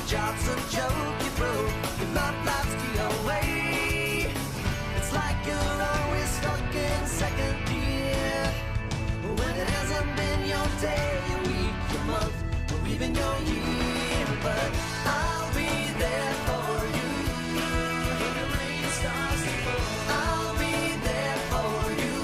job's a joke you broke, your love life's the away. It's like you're always stuck in second gear, when it hasn't been your day, your week, your month, or even your year. But I'll be there for you when the rain starts to fall. I'll be there for you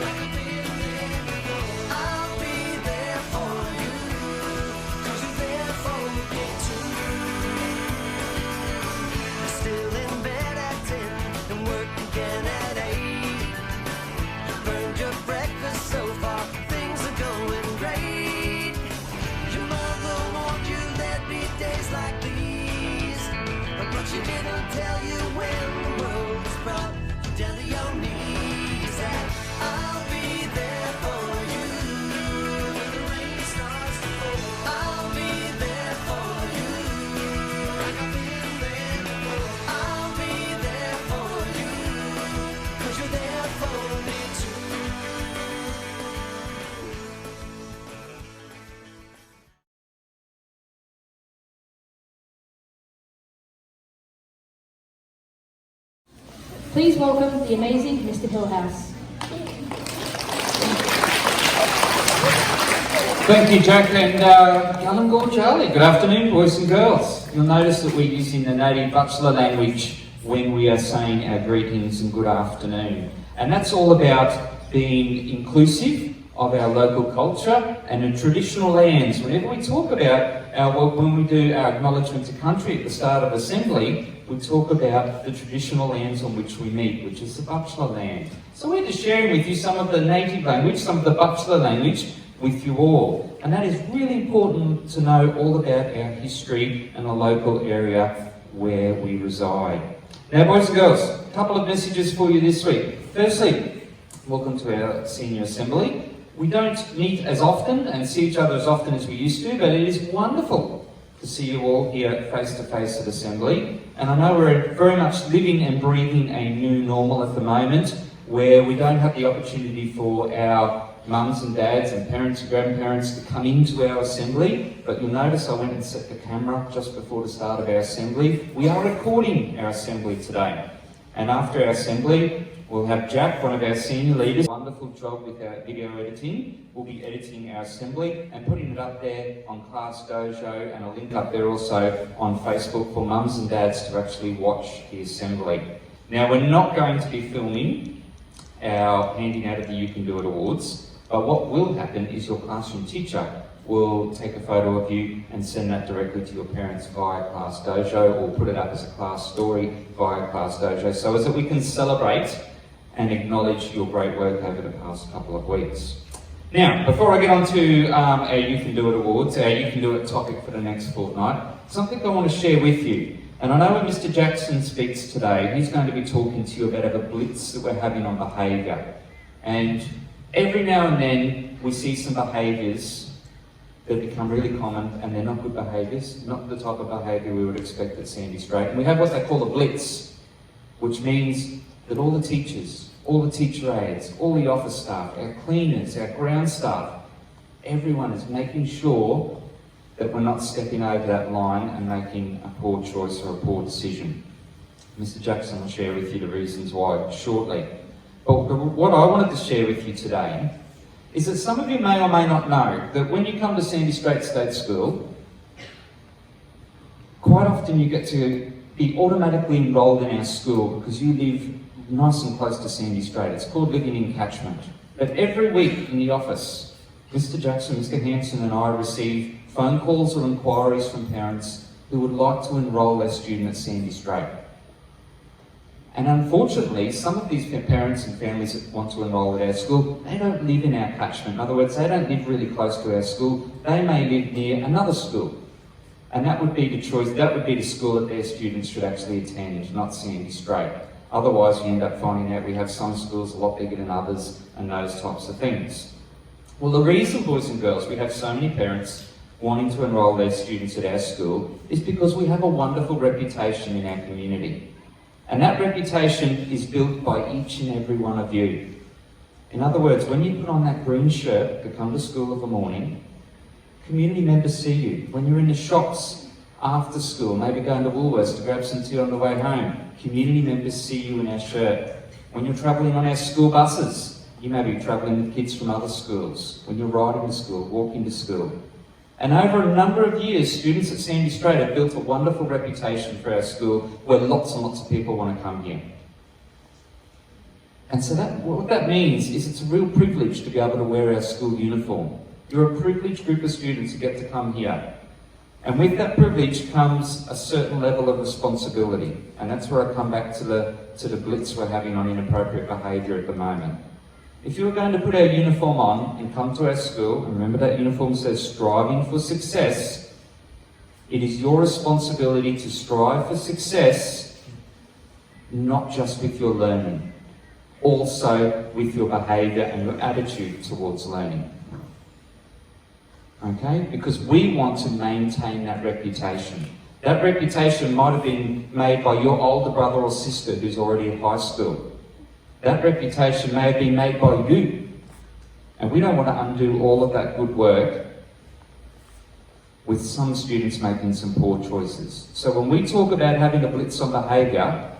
like I've been there before. I'll be there for you 'cause you're there for me too. You're still in bed at 10 and work again at 8. You burned your breakfast so far, things are going great. Your mother warned you there'd be days like these, but she didn't tell you when the world was brought you down to your knees. And I'll be there for you when the rain starts to fall. I'll be there for you like I've been there before. I'll be there for you 'cause you're there for me too. Please welcome the amazing Mr. Hillhouse. Thank you, Jack, and Gallangor Charlie. Good afternoon, boys and girls. You'll notice that we're using the native Bachelor language when we are saying our greetings and good afternoon. And that's all about being inclusive of our local culture and the traditional lands. Whenever we talk about when we do our acknowledgement to country at the start of assembly, we talk about the traditional lands on which we meet, which is the Bachelor land. So we're just sharing with you some of the native language, some of the Bachelor language with you all. And that is really important to know all about our history and the local area where we reside. Now, boys and girls, a couple of messages for you this week. Firstly, welcome to our senior assembly. We don't meet as often and see each other as often as we used to, but it is wonderful to see you all here face to face at assembly. And I know we're very much living and breathing a new normal at the moment, where we don't have the opportunity for our mums and dads and parents and grandparents to come into our assembly. But you'll notice I went and set the camera just before the start of our assembly. We are recording our assembly today. And after our assembly, we'll have Jack, one of our senior leaders, wonderful job with our video editing. We'll be editing our assembly and putting it up there on Class Dojo, and a link up there also on Facebook for mums and dads to actually watch the assembly. Now, we're not going to be filming our handing out of the You Can Do It Awards, but what will happen is your classroom teacher will take a photo of you and send that directly to your parents via Class Dojo, or put it up as a class story via Class Dojo, so as that we can celebrate and acknowledge your great work over the past couple of weeks. Now, before I get on to our You Can Do It Awards, our You Can Do It topic for the next fortnight, something I want to share with you. And I know when Mr. Jackson speaks today, he's going to be talking to you about a blitz that we're having on behaviour. And every now and then we see some behaviours that become really common, and they're not good behaviours, not the type of behaviour we would expect at Sandy Strait. And we have what they call a blitz, which means that all the teachers, all the teacher aides, all the office staff, our cleaners, our ground staff, everyone is making sure that we're not stepping over that line and making a poor choice or a poor decision. Mr. Jackson will share with you the reasons why shortly. But what I wanted to share with you today is that some of you may or may not know that when you come to Sandy Strait State School, quite often you get to be automatically enrolled in our school because you live nice and close to Sandy Strait. It's called living in catchment. But every week in the office, Mr. Jackson, Mr. Hanson and I receive phone calls or inquiries from parents who would like to enrol their student at Sandy Strait. And unfortunately, some of these parents and families that want to enrol at our school, they don't live in our catchment. In other words, they don't live really close to our school. They may live near another school. And that would be the choice, that would be the school that their students should actually attend, not Sandy Strait. Otherwise, you end up finding out we have some schools a lot bigger than others and those types of things. Well, the reason, boys and girls, we have so many parents wanting to enrol their students at our school is because we have a wonderful reputation in our community. And that reputation is built by each and every one of you. In other words, when you put on that green shirt to come to school of the morning, community members see you. When you're in the shops after school, maybe going to Woolworths to grab some tea on the way home. Community members see you in our shirt. When you're travelling on our school buses, you may be travelling with kids from other schools. When you're riding to school, walking to school. And over a number of years, students at Sandy Strait have built a wonderful reputation for our school where lots and lots of people want to come here. And so what that means is it's a real privilege to be able to wear our school uniform. You're a privileged group of students who get to come here. And with that privilege comes a certain level of responsibility. And that's where I come back to the blitz we're having on inappropriate behaviour at the moment. If you were going to put our uniform on and come to our school, and remember that uniform says striving for success, it is your responsibility to strive for success, not just with your learning, also with your behaviour and your attitude towards learning. Okay? Because we want to maintain that reputation. That reputation might have been made by your older brother or sister who's already in high school. That reputation may have been made by you. And we don't want to undo all of that good work with some students making some poor choices. So when we talk about having a blitz on behaviour,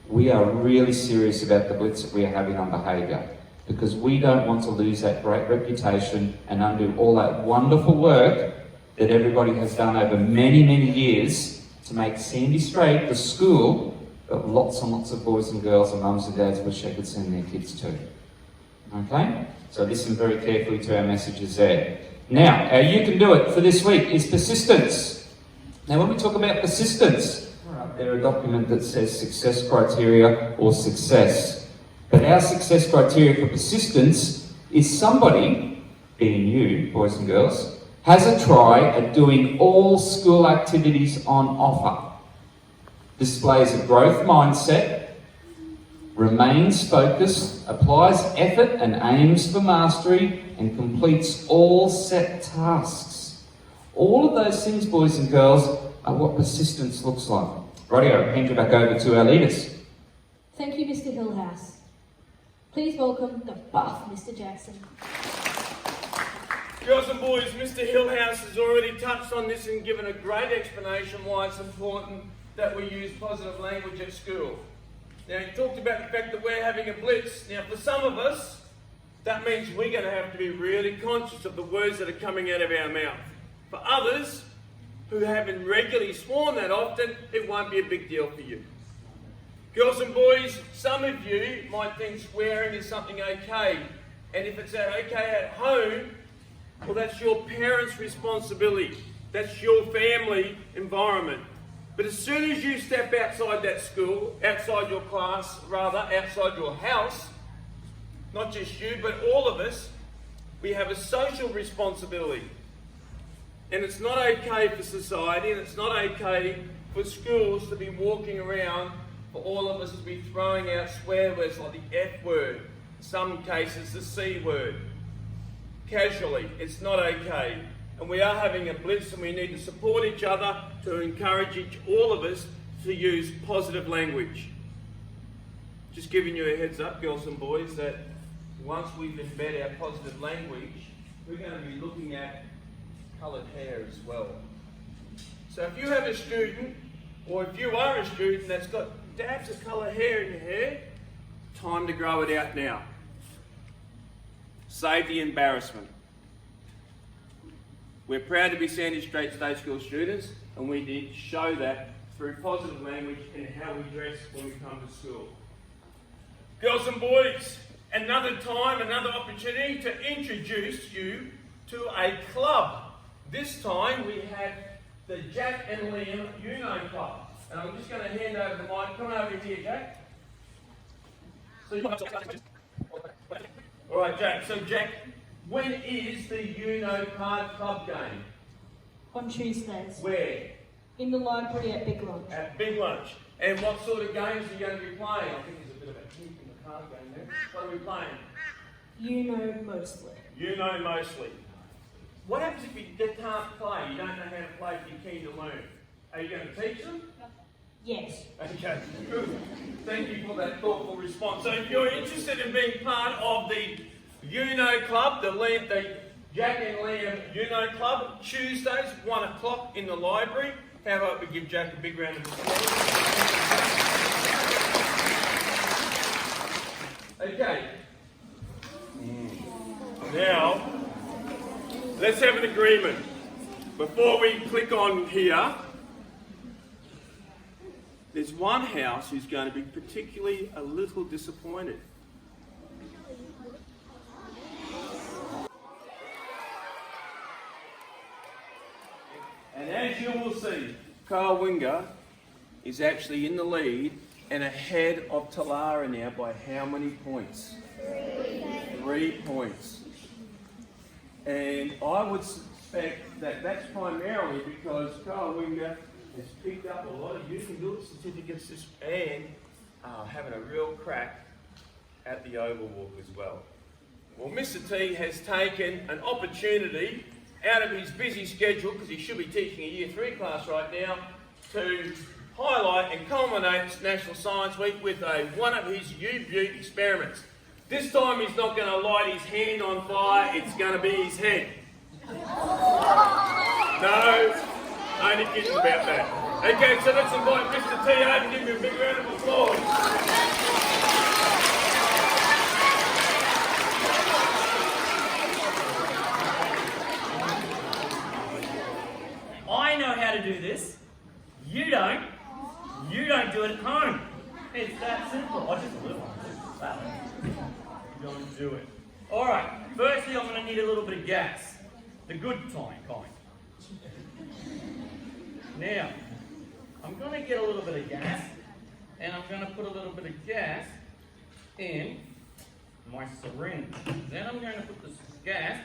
we are really serious about the blitz that we are having on behaviour, because we don't want to lose that great reputation and undo all that wonderful work that everybody has done over many, many years to make Sandy Strait the school that lots and lots of boys and girls and mums and dads wish they could send their kids to. Okay? So listen very carefully to our messages there. Now, our You Can Do It for this week is persistence. Now, when we talk about persistence, there a document that says success criteria or success. But our success criteria for persistence is somebody, being you, boys and girls, has a try at doing all school activities on offer, displays a growth mindset, remains focused, applies effort and aims for mastery, and completes all set tasks. All of those things, boys and girls, are what persistence looks like. Rightio, I'll hand you back over to our leaders. Thank you, Mr. Hillhouse. Please welcome the buff, Mr. Jackson. Girls and boys, Mr. Hillhouse has already touched on this and given a great explanation why it's important that we use positive language at school. Now, he talked about the fact that we're having a blitz. Now, for some of us, that means we're going to have to be really conscious of the words that are coming out of our mouth. For others, who haven't regularly sworn that often, it won't be a big deal for you. Girls and boys, some of you might think swearing is something okay. And if it's okay at home, well, that's your parents' responsibility. That's your family environment. But as soon as you step outside that school, outside your class, rather, outside your house, not just you, but all of us, we have a social responsibility. And it's not okay for society, and it's not okay for schools to be walking around, for all of us to be throwing out swear words like the F word, in some cases the C word. Casually, it's not okay. And we are having a blitz, and we need to support each other to encourage all of us to use positive language. Just giving you a heads up, girls and boys, that once we've embed our positive language, we're going to be looking at coloured hair as well. So if you have a student, or if you are a student that's got dabs of coloured hair in your hair, time to grow it out now. Save the embarrassment. We're proud to be Sandy Strait State School students, and we need to show that through positive language and how we dress when we come to school. Girls and boys, another time, another opportunity to introduce you to a club. This time we have the Jack and Liam Uno Club. And I'm just going to hand over the mic. Come over here, Jack. Alright, Jack. So, Jack, when is the Uno Card Club game? On Tuesdays. Where? In the library at Big Lunch. At Big Lunch. And what sort of games are you going to be playing? I think there's a bit of a hint in the card game there. What are we playing? Uno mostly. Uno mostly. What happens if you can't play? You don't know how to play if you're keen to learn. Are you going to teach them? Yes. Okay, good. Thank you for that thoughtful response. So if you're interested in being part of the Uno Club, the Jack and Liam Uno Club, Tuesdays, 1 o'clock in the library. How about we give Jack a big round of applause? Okay. Now, let's have an agreement. Before we click on here, there's one house who's going to be particularly a little disappointed. And as you will see, Carl Winger is actually in the lead and ahead of Talara now by how many points? 3 points. And I would suspect that that's primarily because Carl Winger has picked up a lot of youth and build certificates and having a real crack at the oval walk as well. Well, Mr. T has taken an opportunity out of his busy schedule, because he should be teaching a Year 3 class right now, to highlight and culminate National Science Week with one of his U-Butte experiments. This time he's not going to light his hand on fire, it's going to be his head. No, only kidding about that. Okay, so let's invite Mr. T over and give him a big round of applause. I know how to do this. You don't. You don't do it at home. It's that simple. I just do it. You don't do it. All right. Firstly, I'm going to need a little bit of gas. The good kind. Now, I'm going to get a little bit of gas, and I'm going to put a little bit of gas in my syringe. Then I'm going to put this gas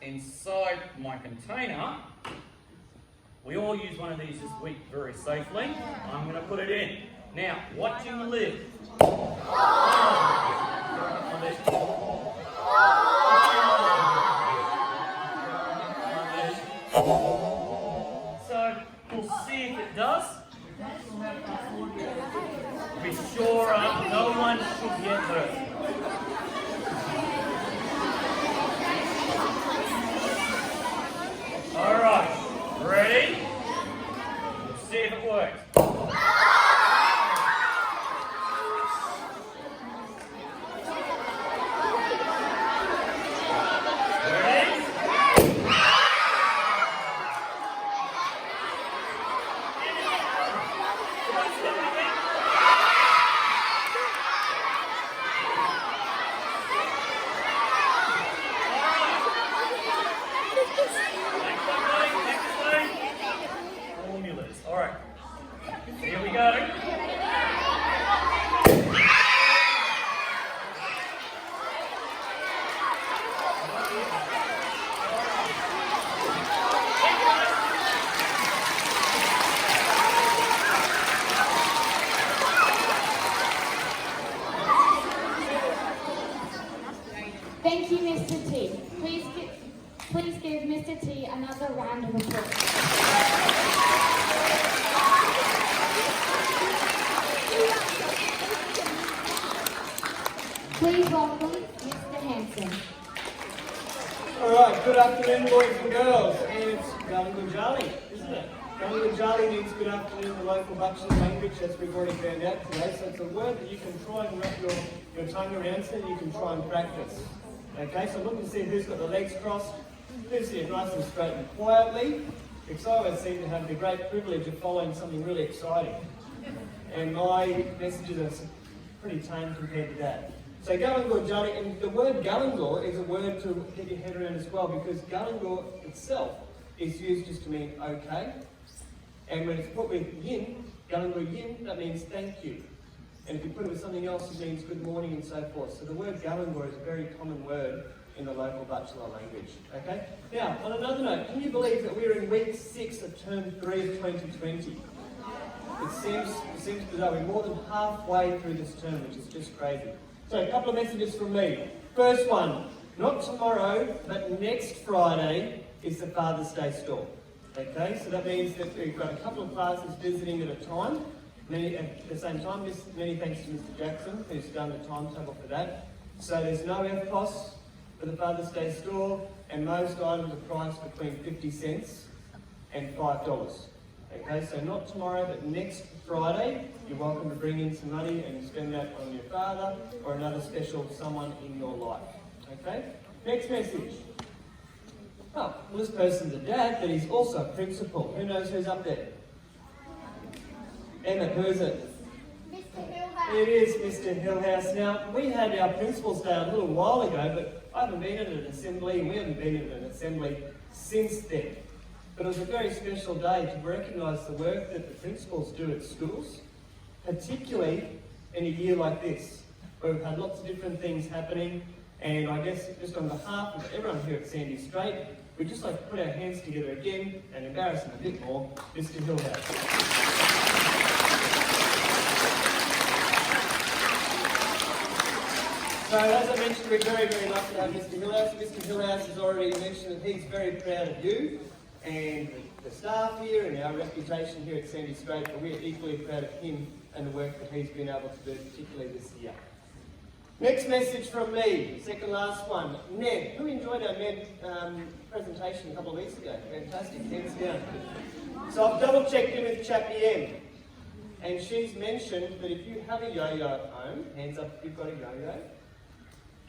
inside my container. We all use one of these this week very safely. I'm going to put it in. Now, watch him live. So, we'll see if it does. Be sure no one should get hurt. All right. Ready? Let's see if it works. Ready? Formulas. All right. Here we go. Thank you, Mr. T. Please give Mr. T another round of applause. Please welcome Mr. Hanson. Alright, good afternoon boys and girls, and it's Galangujali, isn't it? Galangujali means good afternoon in the local Butchelor language, as we've already found out today, so it's a word that you can try and wrap your tongue around so that you can try and practice. Okay, so look and see who's got the legs crossed, who's here nice and straight and quietly, because I always seem to have the great privilege of following something really exciting. And my messages are pretty tame compared to that. So Galangor Jolly, and the word Galangor is a word to get your head around as well, because Galangor itself is used just to mean okay. And when it's put with yin, Galangor yin, that means thank you. And if you put it with something else, it means good morning and so forth. So the word Galangor is a very common word in the local Butchelor language. Okay? Now, on another note, can you believe that we're in week 6 of term 3 of 2020? It seems bizarre. We're more than halfway through this term, which is just crazy. So a couple of messages from me. First one, not tomorrow, but next Friday is the Father's Day stall. Okay, so that means that we've got a couple of classes visiting at a time. At the same time, many thanks to Mr. Jackson, who's done the timetable for that. So there's no FPOS for the Father's Day store, and most items are priced between 50 cents and $5. Okay, so not tomorrow, but next Friday, you're welcome to bring in some money and spend that on your father or another special someone in your life. Okay? Next message. Oh, well, this person's a dad, but he's also a principal. Who knows who's up there? Emma, who is it? Mr. Hillhouse. It is Mr. Hillhouse. Now, we had our Principal's Day a little while ago, but I haven't been at an assembly, and we haven't been at an assembly since then. But it was a very special day to recognise the work that the principals do at schools, particularly in a year like this, where we've had lots of different things happening. And I guess just on behalf of everyone here at Sandy Strait, we'd just like to put our hands together again and embarrass him a bit more, Mr. Hillhouse. So as I mentioned, we're very, very lucky to have Mr. Hillhouse. Mr. Hillhouse has already mentioned that he's very proud of you and the staff here and our reputation here at Sandy Strait, but we're equally proud of him and the work that he's been able to do, particularly this year. Next message from me, second last one. Ned. Who enjoyed our Ned presentation a couple of weeks ago? Fantastic, hands down. So I've double checked in with Chappie M, and she's mentioned that if you have a yo-yo at home, hands up if you've got a yo-yo,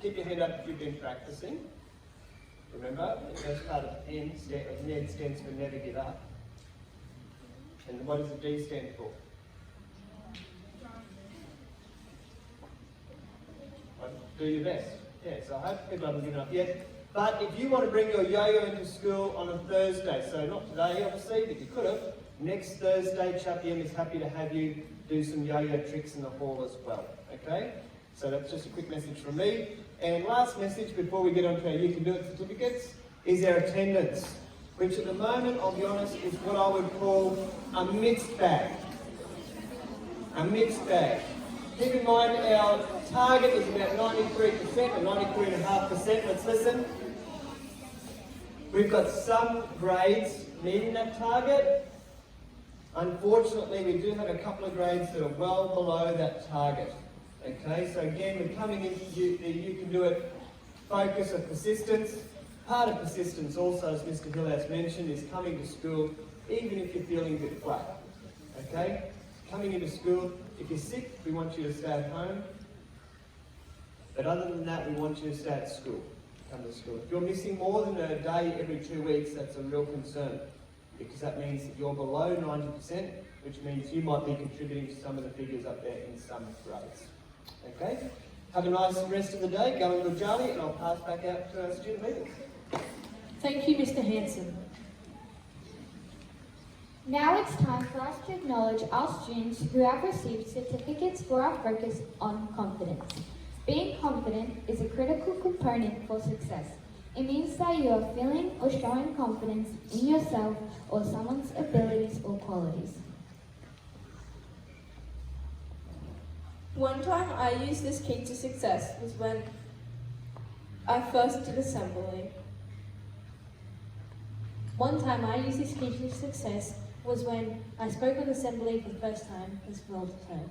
keep your hand up if you've been practicing. Remember, the first part of Ned stands for never give up. And what does the D stand for? Do your best. Yeah, so I hope people haven't given up yet. But if you want to bring your yo-yo into school on a Thursday, so not today obviously, but you could have, next Thursday, Chappie M is happy to have you do some yo-yo tricks in the hall as well. Okay? So that's just a quick message from me. And last message before we get on to our You Can Do It certificates is our attendance, which at the moment, I'll be honest, is what I would call a mixed bag. A mixed bag. Keep in mind our target is about 93% or 93.5%. Let's listen. We've got some grades meeting that target. Unfortunately, we do have a couple of grades that are well below that target. Okay, so again, we're coming into the You Can Do It focus of persistence. Part of persistence also, as Mr. Hillhouse mentioned, is coming to school even if you're feeling a bit flat. Okay? Coming into school, if you're sick, we want you to stay at home. But other than that, we want you to stay at school. Come to school. If you're missing more than a day every 2 weeks, that's a real concern. Because that means that you're below 90%, which means you might be contributing to some of the figures up there in some grades. Okay? Have a nice rest of the day. Go and good Charlie, and I'll pass back out to our student leaders. Thank you, Mr. Hanson. Now it's time for us to acknowledge our students who have received certificates for our focus on confidence. Being confident is a critical component for success. It means that you are feeling or showing confidence in yourself or someone's abilities or qualities. One time I used this key to success was when I first did assembly. One time I used this key to success was when I spoke on assembly for the first time as world term.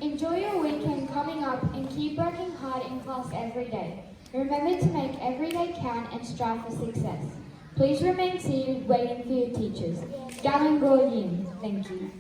Enjoy your weekend coming up and keep working hard in class every day. Remember to make every day count and strive for success. Please remain seated waiting for your teachers. Galan Yin. Thank you.